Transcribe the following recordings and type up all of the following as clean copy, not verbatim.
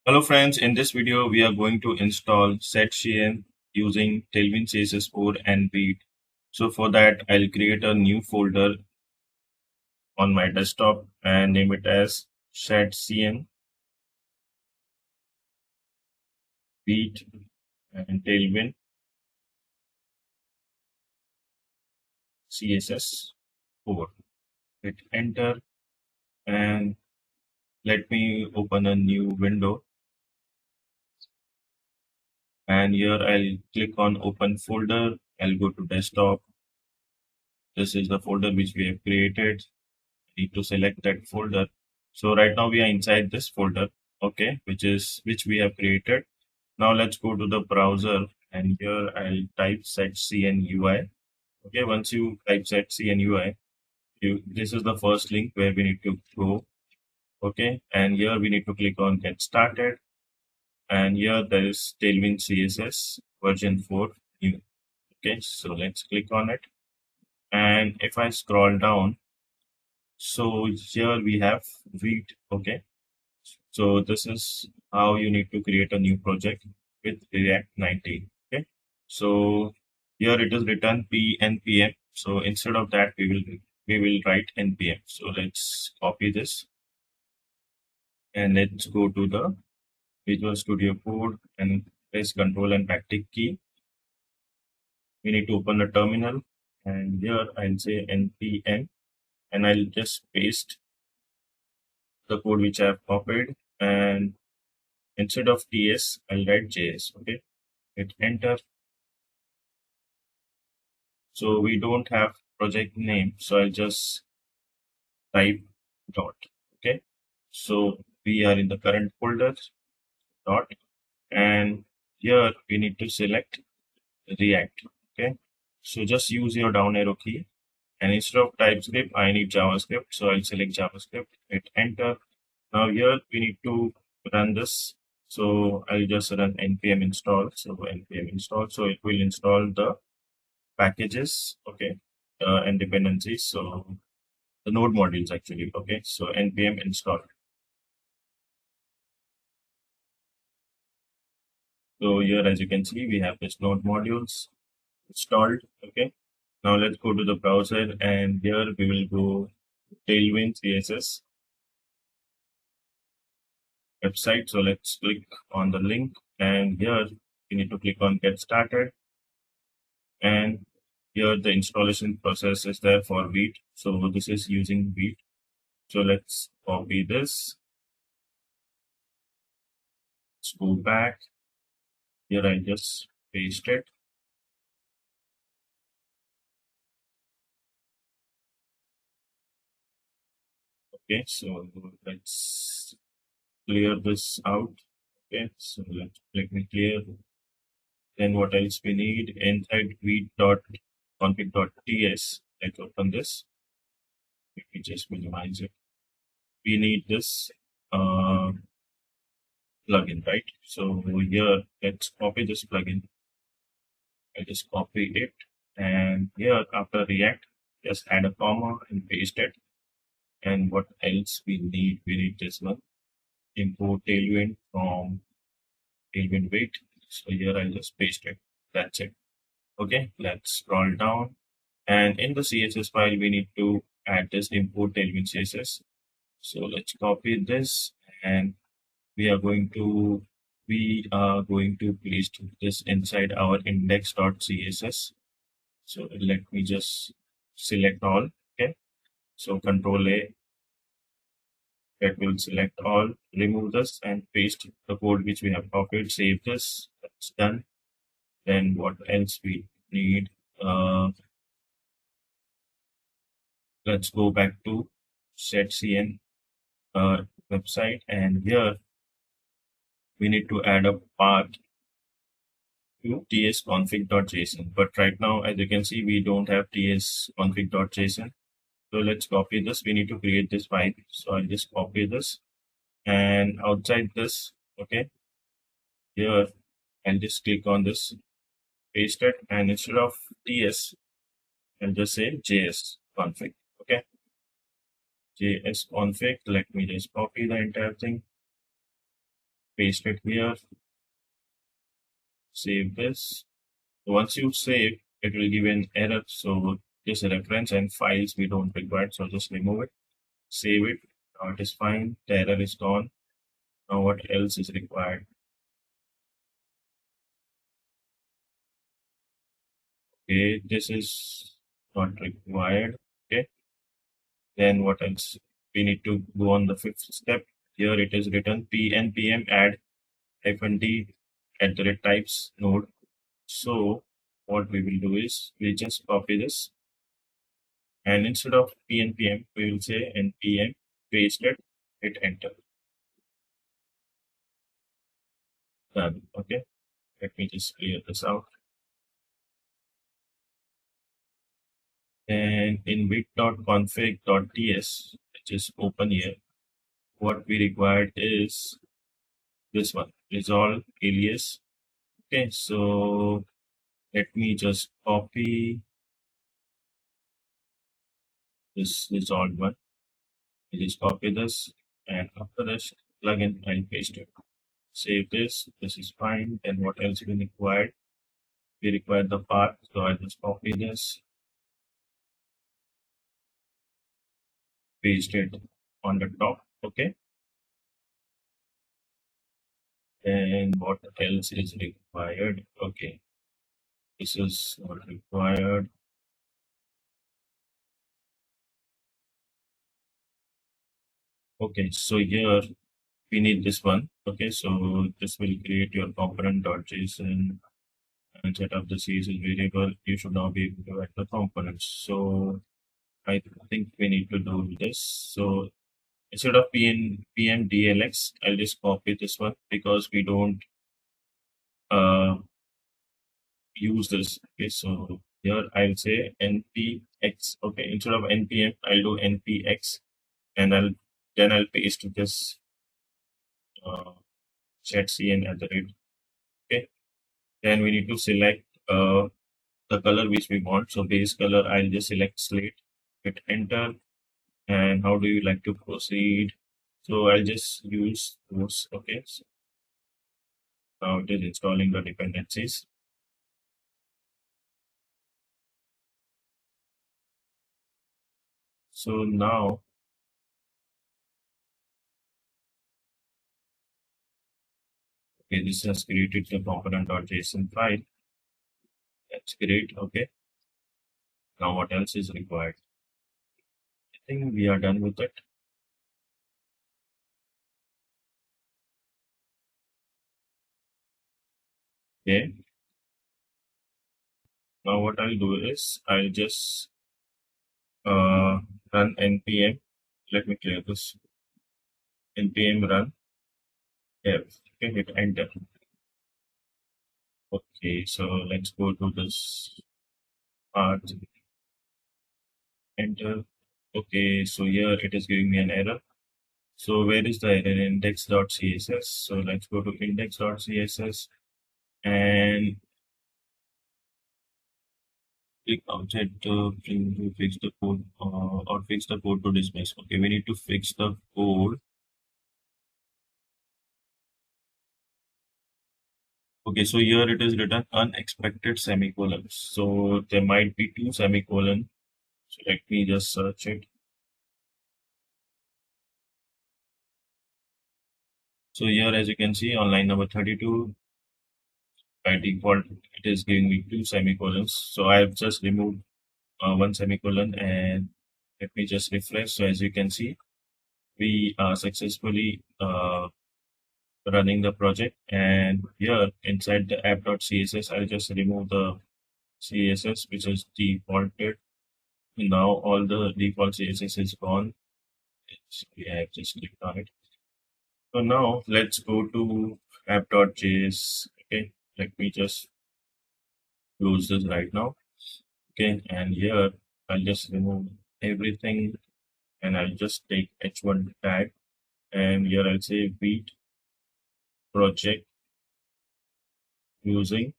Hello friends, in this video we are going to install Shadcn using Tailwind CSS 4 and vite. So for that I'll create a new folder on my desktop and name it as Shadcn, vite and Tailwind CSS 4. Hit enter and let me open a new window, and here I'll click on open folder. I'll go to desktop. This is the folder which we have created. Need to select that folder. So right now we are inside this folder, okay, which we have created. Now let's go to the browser, and here I'll type Shadcn UI. Okay, once you type Shadcn UI, this is the first link where we need to go. Okay, and here we need to click on get started, and here there is Tailwind CSS version 4 new. Okay, so let's click on it, and if I scroll down, so here we have vite. Okay, so this is how you need to create a new project with React 19. Okay, so here it is written P and PM. So instead of that, we will write npm. So let's copy this and let's go to the Visual Studio Code and press Control and backtick key. We need to open a terminal, and here I'll say npm, and I'll just paste the code which I have copied, and instead of ts I'll write js. Okay, hit enter. So we don't have project name, so I'll just type dot. Okay, so we are in the current folder dot, and here we need to select React. Okay, so just use your down arrow key, and instead of TypeScript I need JavaScript, so I'll select JavaScript, hit enter. Now here we need to run this, so I'll just run npm install. So npm install, so it will install the packages, okay, and dependencies. So the node modules actually. Okay, so npm install. So here, as you can see, we have this node modules installed. Okay, now let's go to the browser, and here we will go Tailwind CSS website. So let's click on the link, and here we need to click on get started, and here the installation process is there for vite. So this is using vite. So let's copy this. Let's go back. Here I just paste it. Okay, so let's clear this out. Okay, so let me clear. Then what else we need? Inside vite.config.ts. Let's open this. Let me just minimize it. We need this plugin, right? So here, let's copy this plugin. I just copy it, and here after React, just add a comma and paste it. And what else we need? We need this one. Import Tailwind from Tailwind Vite. So here I'll just paste it. That's it. Okay, let's scroll down. And in the CSS file, we need to add this import Tailwind CSS. So let's copy this, and we are going to place this inside our index.css. So let me just select all. Okay, so Control A, that will select all, remove this and paste the code which we have copied, save this. That's done. Then what else we need? Let's go back to Shadcn website, and here we need to add a path to tsconfig.json. But right now, as you can see, we don't have tsconfig.json. So let's copy this. We need to create this file. So I'll just copy this, and outside this, okay, here I'll just click on this, paste it, and instead of ts, I'll just say js config. Okay, js config. Let me just copy the entire thing, paste it here, save this. Once you save, it will give an error. So this reference and files we don't require. So just remove it, save it. Now it is fine. The error is gone. Now what else is required? Okay, this is not required. Okay, then what else? We need to go on the fifth step. Here it is written pnpm add -d at the rate types node. So what we will do is we just copy this, and instead of pnpm we will say npm paste it, hit enter. Done. Okay, let me just clear this out. And in bit.config.ts, which is open here, what we required is this one, resolve alias. Okay, so let me just copy this resolved one. I just copy this, and after this plugin, I'll paste it. Save this. This is fine. Then what else we required? We require the path, so I just copy this, paste it on the top. Okay, and what else is required? Okay, this is not required. Okay, so here we need this one. Okay, so this will create your component.json and set up the CSS variable. You should now be able to add the components. So I think we need to do this. So instead of pmdlx, I'll just copy this one because we don't uh, use this. Okay, so here I'll say npx. Okay, instead of npm, I'll do npx, and I'll paste this uh, Shadcn at the rate. Okay, then we need to select the color which we want. So base color, I'll just select slate, hit enter. And how do you like to proceed? So I'll just use those. Okay, so now it is installing the dependencies. So now, okay, this has created the component.json file. That's great. Okay, now what else is required? I think we are done with it. Okay, now what I'll do is I'll just run npm. Let me clear this. npm run dev. Okay, hit enter. Okay, so let's go to this part. Enter. Okay, so here it is giving me an error. So where is the error? Index.css. So let's go to index.css and click outside to fix the code or fix the code to dismiss. Okay, we need to fix the code. Okay, so here it is written unexpected semicolons. So there might be two semicolons. So let me just search it. So here, as you can see, on line number 32, by default, it is giving me two semicolons. So I have just removed one semicolon, and let me just refresh. So as you can see, we are successfully running the project. And here inside the app.css, I'll just remove the CSS, which is defaulted. Now all the default CSS is gone. I have just clicked on it. So now let's go to app.js. Okay, let me just close this right now. Okay, and here I'll just remove everything, and I'll just take h1 tag, and here I'll say vite project using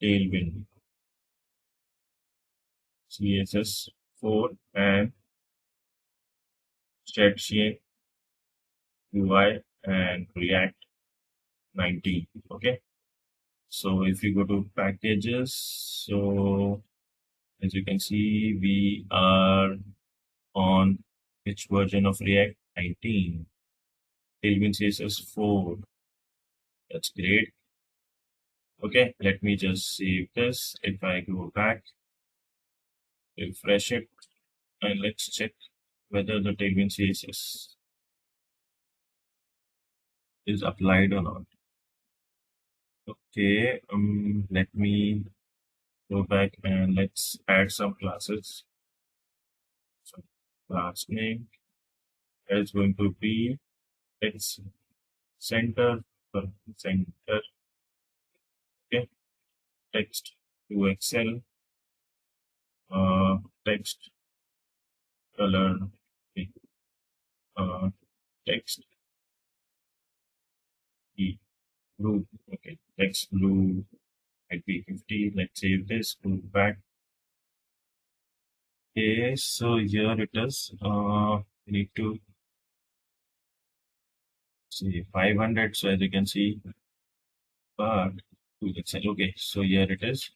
Tailwind CSS 4 and Shadcn UI and React 19. Okay. So if you go to packages, so as you can see, we are on which version of React 19? Tailwind CSS 4. That's great. Okay, let me just save this. If I go back, refresh it, and let's check whether the Tailwind CSS is applied or not. Okay, let me go back and let's add some classes. So class name is going to be its center, center, okay, text to Excel, text color, okay, uh, text E blue, okay, text blue might be 50. Let's save this, go back. Okay, so here it is. We need to see 500. So as you can see, but okay, so here it is.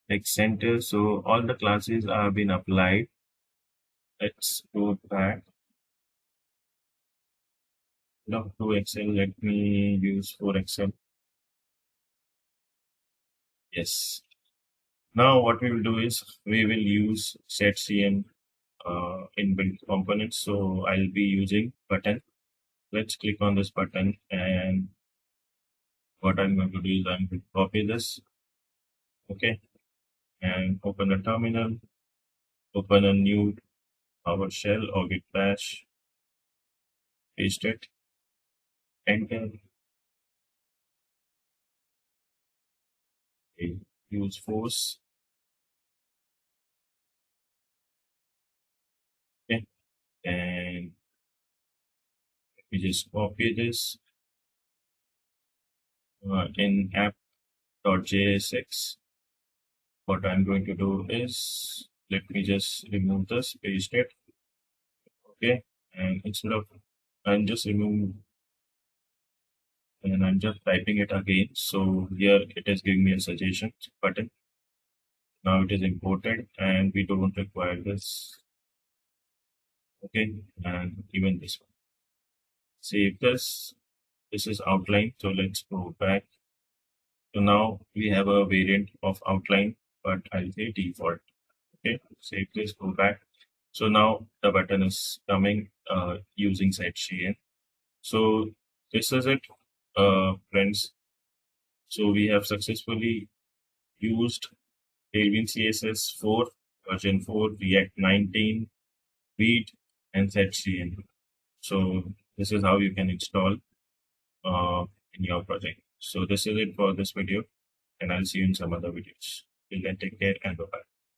Text center. So all the classes have been applied. Let's go back. Now to Excel. Let me use for Excel. Yes. Now what we will do is we will use Shadcn inbuilt components. So I'll be using button. Let's click on this button, and what I'm going to do is I'm going to copy this, okay, and open a terminal, open a new PowerShell or Git bash, paste it, enter, okay, use force, okay, and we just copy this in app.jsx. What I'm going to do is let me just remove this, paste it, okay, and instead of I'm just remove and I'm just typing it again. So here it is giving me a suggestion button. Now it is imported and we don't require this. Okay, and even this one. Save this. This is outline. So let's go back. So now we have a variant of outline, but I'll say default. Okay, save this, go back. So now the button is coming using Shadcn. So this is it, friends. So we have successfully used Tailwind CSS 4, version 4, React 19, vite and Shadcn. So this is how you can install uh, in your project. So this is it for this video, and I'll see you in some other videos. Till then, take care and bye bye.